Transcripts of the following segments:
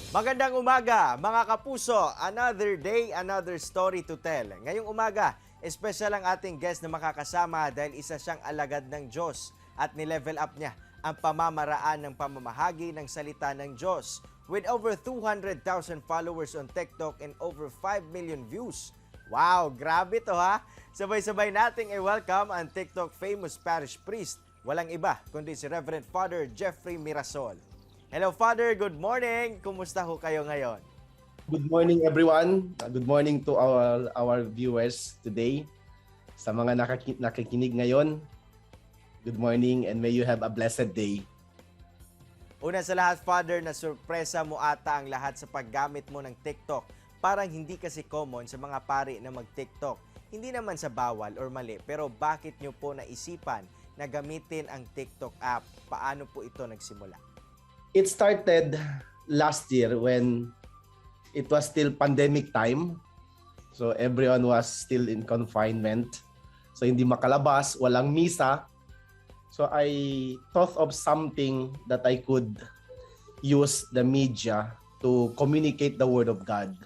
Magandang umaga, mga kapuso. Another day, another story to tell. Ngayong umaga, espesyal ang ating guest na makakasama dahil isa siyang alagad ng Diyos at nilevel up niya ang pamamaraan ng pamamahagi ng salita ng Diyos. With over 200,000 followers on TikTok and over 5 million views. Wow, grabe to ha! Sabay-sabay nating i-welcome ang TikTok famous parish priest. Walang iba kundi si Reverend Father Jeffrey Mirasol. Hello Father, good morning. Kumusta ho kayo ngayon? Good morning everyone. Good morning to our viewers today. Sa mga nakikinig ngayon, good morning and may you have a blessed day. Una sa lahat Father, na surpresa mo ata ang lahat sa paggamit mo ng TikTok. Parang hindi kasi common sa mga pari na mag-TikTok. Hindi naman sa bawal or mali, pero bakit nyo po naisipan na gamitin ang TikTok app? Paano po ito nagsimula? It started last year when it was still pandemic time. So everyone was still in confinement. So hindi makalabas, walang misa. So I thought of something that I could use the media to communicate the word of God.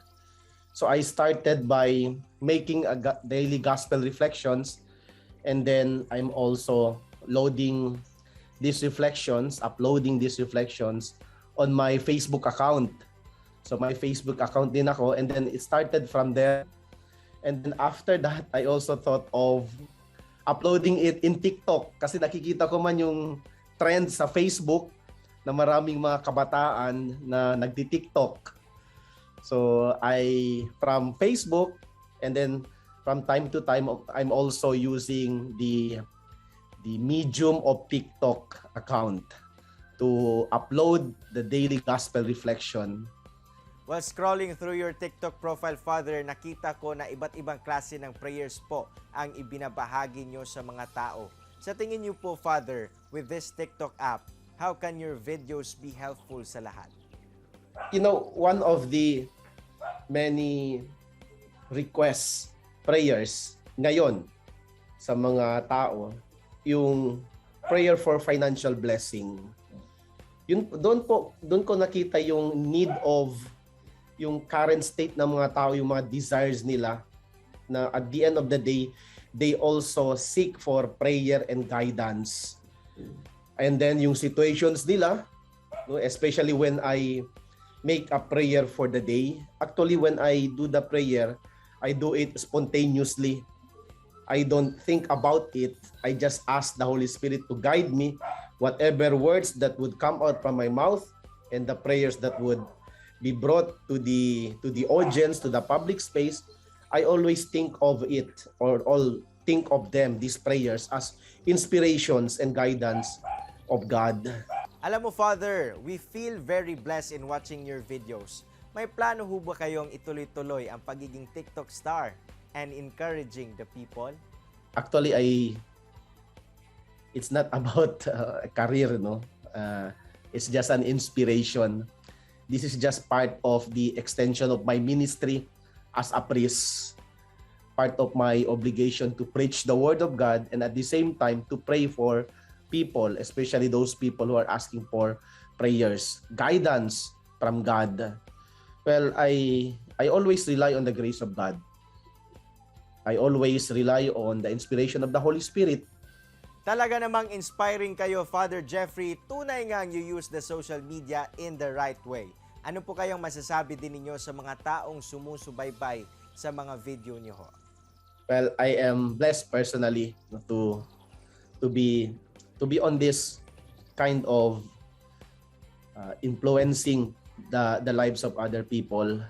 So I started by making a daily gospel reflections, and then I'm also uploading these reflections on my Facebook account. So my Facebook account din ako, and then it started from there. And then after that, I also thought of uploading it in TikTok kasi nakikita ko man yung trend sa Facebook na maraming mga kabataan na nagti-TikTok. So from Facebook, and then from time to time I'm also using the medium of TikTok account to upload the daily gospel reflection. While scrolling through your TikTok profile, Father, nakita ko na iba't ibang klase ng prayers po ang ibinabahagi nyo sa mga tao. Sa tingin nyo po, Father, with this TikTok app, how can your videos be helpful sa lahat? You know, one of the many requests, prayers ngayon sa mga tao, yung prayer for financial blessing. Yun, doon ko nakita yung need of yung current state ng mga tao, yung mga desires nila, na at the end of the day, they also seek for prayer and guidance. And then yung situations nila, no, especially when I make a prayer for the day. Actually, when I do the prayer, I do it spontaneously. I don't think about it. I just ask the Holy Spirit to guide me, whatever words that would come out from my mouth and the prayers that would be brought to the audience, to the public space. I always think of it, or think of them, these prayers, as inspirations and guidance of God. Alam mo, Father, we feel very blessed in watching your videos. May plano ho ba kayong ituloy-tuloy ang pagiging TikTok star and encouraging the people? Actually, it's not about a career, no. It's just an inspiration. This is just part of the extension of my ministry as a priest, part of my obligation to preach the word of God, and at the same time to pray for people, especially those people who are asking for prayers, guidance from God. Well, I always rely on the grace of God. I always rely on the inspiration of the Holy Spirit. Talaga namang inspiring kayo, Father Jeffrey. Tunay ngang you use the social media in the right way. Ano po kayong masasabi din ninyo sa mga taong sumusubaybay sa mga video niyo ho? Well, I am blessed personally to be on this kind of influencing the lives of other people.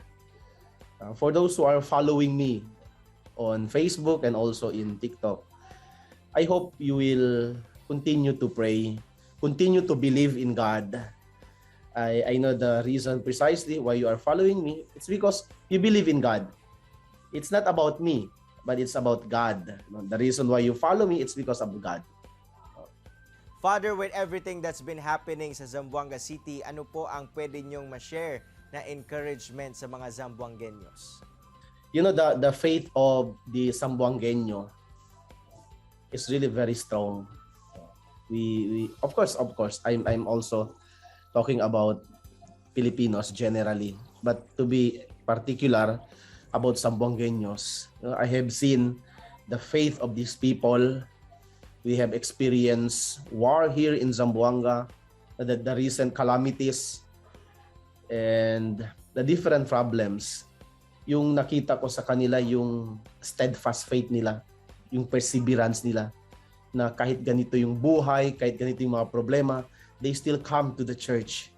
For those who are following me on Facebook and also in TikTok, I hope you will continue to pray, continue to believe in God. I know the reason precisely why you are following me. It's because you believe in God. It's not about me, but it's about God. The reason why you follow me, it's because of God. Father, with everything that's been happening sa Zamboanga City, ano po ang pwede niyong ma-share na encouragement sa mga Zamboangueños? You know, the faith of the Zamboangueño is really very strong. We of course, I'm also talking about Filipinos generally. But to be particular about Zamboangueños, I have seen the faith of these people. We have experienced war here in Zamboanga, the recent calamities, and the different problems. Yung nakita ko sa kanila yung steadfast faith nila, yung perseverance nila, na kahit ganito yung buhay, kahit ganito yung mga problema, they still come to the church.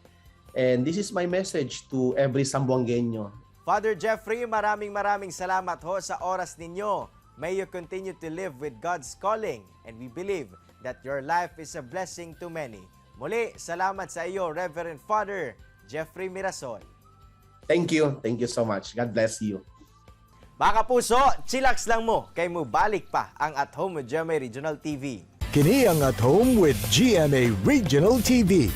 And this is my message to every Zamboangueño. Father Jeffrey, maraming salamat ho sa oras ninyo. May you continue to live with God's calling, and we believe that your life is a blessing to many. Muli, salamat sa iyo, Reverend Father Jeffrey Mirasol. Thank you so much. God bless you. Mga kapuso, chillax lang mo, kay mo balik pa ang At Home with GMA Regional TV. Kini ang At Home with GMA Regional TV.